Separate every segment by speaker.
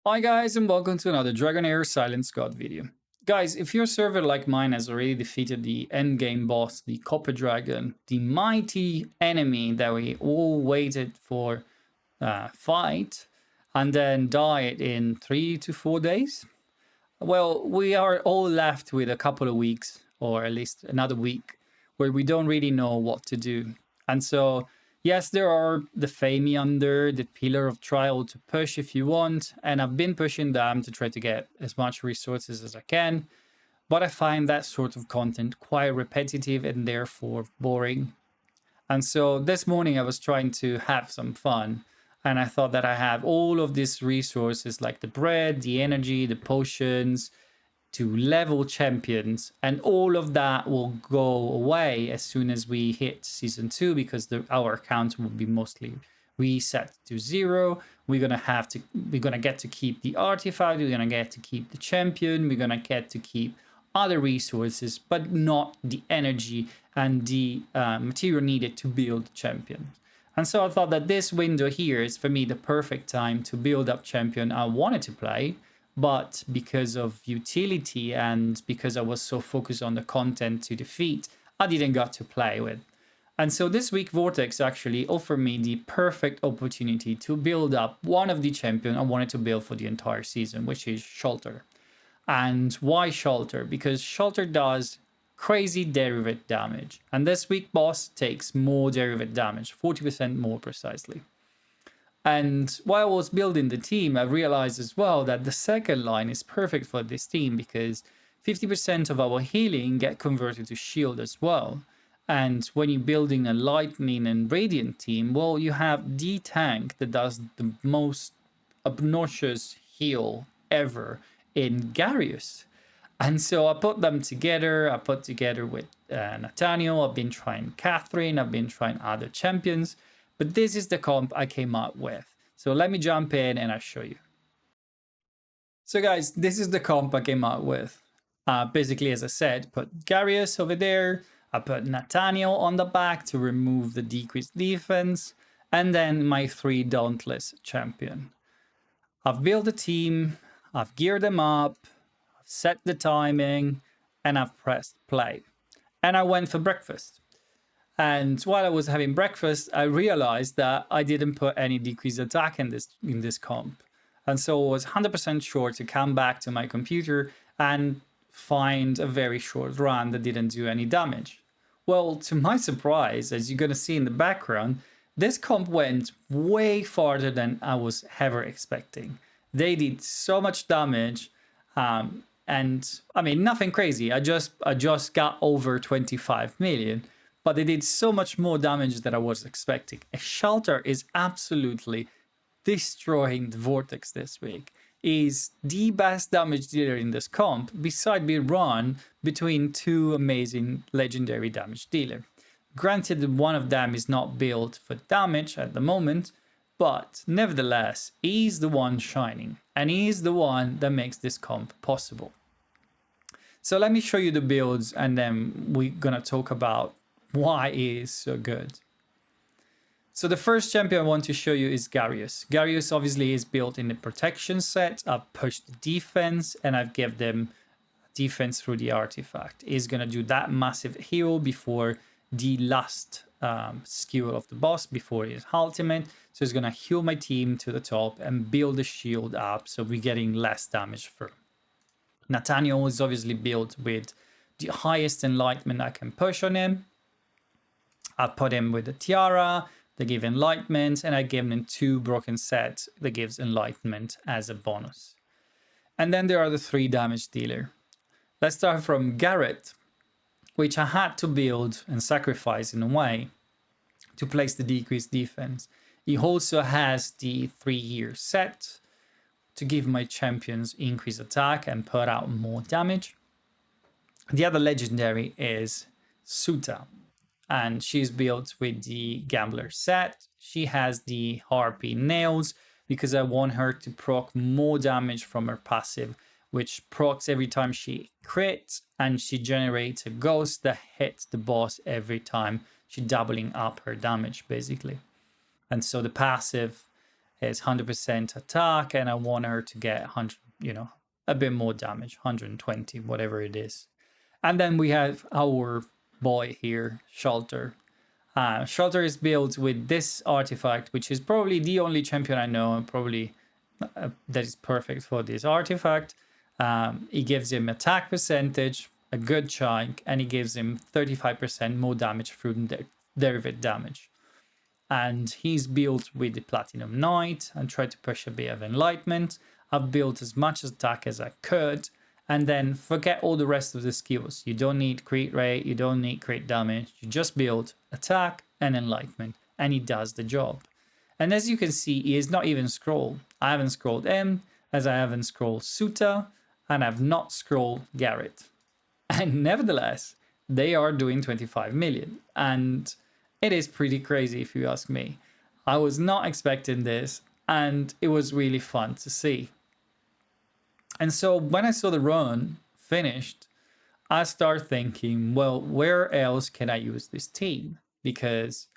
Speaker 1: Hi guys and welcome to another Dragonheir Silence God video. Guys, if your server like mine has already defeated the endgame boss, the Copper Dragon, the mighty enemy that we all waited for fight, and then died in 3 to 4 days, well, we are all left with a couple of weeks, or at least another week, where we don't really know what to do. And so, yes, there are the Fame under the Pillar of Trial to push if you want, and I've been pushing them to try to get as much resources as I can, but I find that sort of content quite repetitive and therefore boring. And so this morning I was trying to have some fun. And I thought that I have all of these resources like the bread, the energy, the potions to level champions. And all of that will go away as soon as we hit season 2 because our account will be mostly reset to 0. We're gonna get to keep the artifact, we're gonna get to keep the champion, we're gonna get to keep other resources, but not the energy and the material needed to build champions. And so I thought that this window here is for me the perfect time to build up champion I wanted to play, but because of utility and because I was so focused on the content to defeat, I didn't get to play with. And so this week Vortex actually offered me the perfect opportunity to build up one of the champion I wanted to build for the entire season, which is Shaltar. And why Shaltar? Because Shaltar does crazy derivative damage. And this week boss takes more derivative damage, 40% more precisely. And while I was building the team, I realized as well that the second line is perfect for this team because 50% of our healing get converted to shield as well. And when you're building a lightning and radiant team, well, you have the tank that does the most obnoxious heal ever in Garius. And so I put them together. I put together with Nathaniel. I've been trying Catherine. I've been trying other champions. But this is the comp I came up with. So let me jump in and I'll show you. So guys, this is the comp I came up with. Basically, as I said, put Garius over there. I put Nathaniel on the back to remove the decreased defense. And then my 3 Dauntless champion. I've built a team. I've geared them up. I've set the timing. And I've pressed play. And I went for breakfast. And while I was having breakfast, I realized that I didn't put any decreased attack in this comp. And so I was 100% sure to come back to my computer and find a very short run that didn't do any damage. Well, to my surprise, as you're going to see in the background, this comp went way farther than I was ever expecting. They did so much damage, and I mean, nothing crazy. I just got over 25 million. But they did so much more damage than I was expecting. A Shaltar is absolutely destroying the Vortex this week. Is the best damage dealer in this comp, beside being run between 2 amazing legendary damage dealer. Granted, one of them is not built for damage at the moment, but nevertheless, he's the one shining, and he's the one that makes this comp possible. So let me show you the builds, and then we're gonna talk about why it is so good. So the first champion I want to show you is Garius. Garius obviously is built in the protection set. I've pushed the defense and I've given them defense through the artifact. He's going to do that massive heal before the last skill of the boss, before his ultimate. So he's going to heal my team to the top and build the shield up so we're getting less damage through. Nathaniel is obviously built with the highest enlightenment I can push on him. I put him with the tiara that give enlightenment, and I gave him 2 broken sets that gives enlightenment as a bonus. And then there are the 3 damage dealer. Let's start from Garrett, which I had to build and sacrifice in a way to place the decreased defense. He also has the 3-year set to give my champions increased attack and put out more damage. The other legendary is Suta, and she's built with the Gambler set. She has the Harpy Nails because I want her to proc more damage from her passive, which procs every time she crits, and she generates a ghost that hits the boss every time, she doubling up her damage basically. And so the passive his 100% attack, and I want her to get 100, a bit more damage, 120, whatever it is. And then we have our boy here, Shaltar. Shaltar is built with this artifact, which is probably the only champion I know, and probably that is perfect for this artifact. It gives him attack percentage, a good chunk, and it gives him 35% more damage through derivative damage. And he's built with the Platinum Knight and tried to push a bit of Enlightenment. I've built as much attack as I could, and then forget all the rest of the skills. You don't need crit rate, you don't need crit damage, you just build attack and Enlightenment, and he does the job. And as you can see, he is not even scrolled. I haven't scrolled him, as I haven't scrolled Suta, and I've not scrolled Garrett. And nevertheless, they are doing 25 million. And it is pretty crazy if you ask me. I was not expecting this, and it was really fun to see. And so when I saw the run finished, I started thinking, well, where else can I use this team? Because,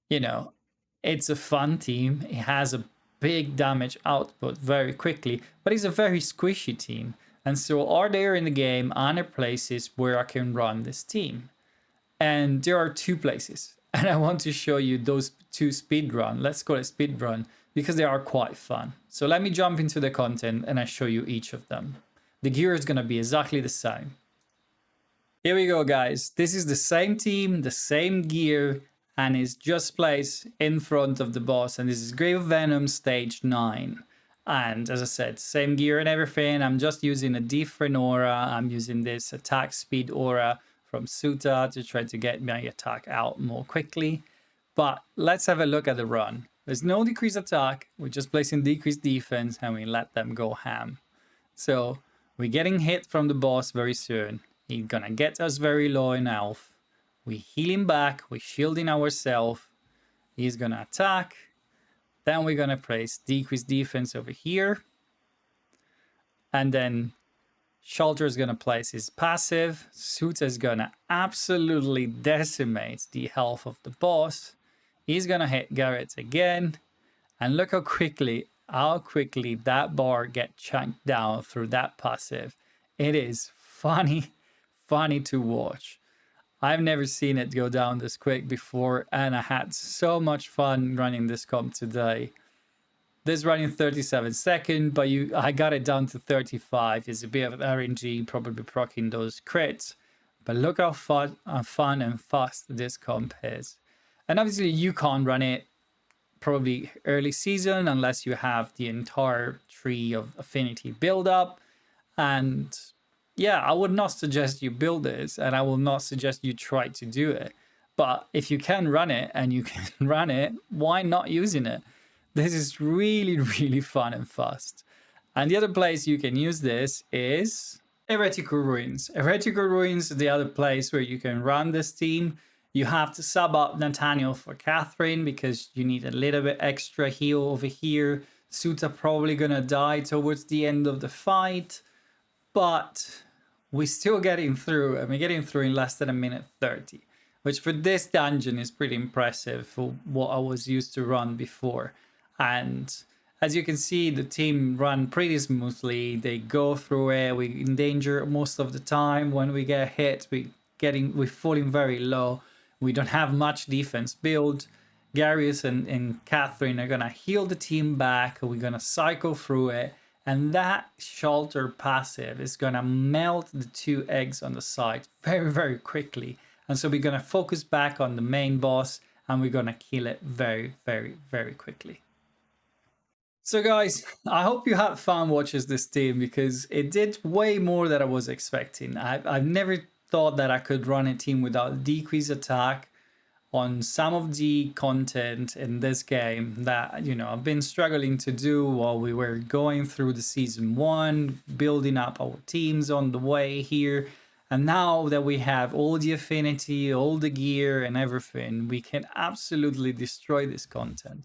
Speaker 1: it's a fun team. It has a big damage output very quickly, but it's a very squishy team. And so are there in the game other places where I can run this team? And there are two places. And I want to show you those two speedrun. Let's call it speedrun, because they are quite fun. So let me jump into the content and I show you each of them. The gear is going to be exactly the same. Here we go, guys. This is the same team, the same gear, and it's just placed in front of the boss. And this is Grave of Venom stage 9. And as I said, same gear and everything. I'm just using a different aura. I'm using this attack speed aura from Suta to try to get my attack out more quickly. But let's have a look at the run. There's no decreased attack. We're just placing decreased defense and we let them go ham. So we're getting hit from the boss very soon. He's gonna get us very low in health. We heal him back. We're shielding ourselves. He's gonna attack. Then we're gonna place decreased defense over here. And then Shaltar is gonna place his passive. Suta is gonna absolutely decimate the health of the boss. He's gonna hit Garrett again. And look how quickly that bar gets chunked down through that passive. It is funny to watch. I've never seen it go down this quick before, and I had so much fun running this comp today. This running 37 seconds, but I got it down to 35. It's a bit of RNG, probably proccing those crits. But look how fun and fast this comp is. And obviously you can't run it probably early season unless you have the entire tree of affinity build up. And yeah, I would not suggest you build this, and I will not suggest you try to do it. But if you can run it and you can run it, why not using it? This is really, really fun and fast. And the other place you can use this is Heretical Ruins. Heretical Ruins is the other place where you can run this team. You have to sub up Nathaniel for Catherine because you need a little bit extra heal over here. Suta probably gonna die towards the end of the fight. But we're still getting through, and we're getting through in less than 1:30, which for this dungeon is pretty impressive for what I was used to run before. And as you can see, the team run pretty smoothly. They go through it. We're in danger most of the time. When we get hit, we're falling very low. We don't have much defense build. Garius and Catherine are gonna heal the team back. We're gonna cycle through it. And that Shaltar passive is going to melt the 2 eggs on the side very, very quickly. And so we're going to focus back on the main boss and we're going to kill it very, very, very quickly. So guys, I hope you had fun watching this team because it did way more than I was expecting. I've never thought that I could run a team without decreased attack on some of the content in this game that, I've been struggling to do while we were going through the season 1, building up our teams on the way here. And now that we have all the affinity, all the gear and everything, we can absolutely destroy this content.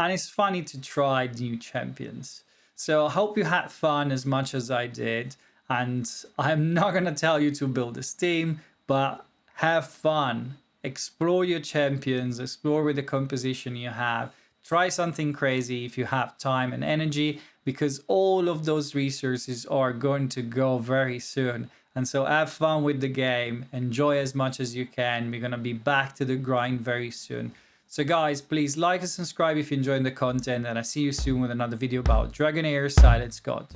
Speaker 1: And it's funny to try new champions. So I hope you had fun as much as I did. And I'm not going to tell you to build this team, but have fun. Explore your champions, explore with the composition you have, Try something crazy if you have time and energy, because all of those resources are going to go very soon. And so have fun with the game, enjoy as much as you can. We're going to be back to the grind very soon. So guys, please like and subscribe if you're enjoying the content, and I see you soon with another video about Dragonheir Silence God.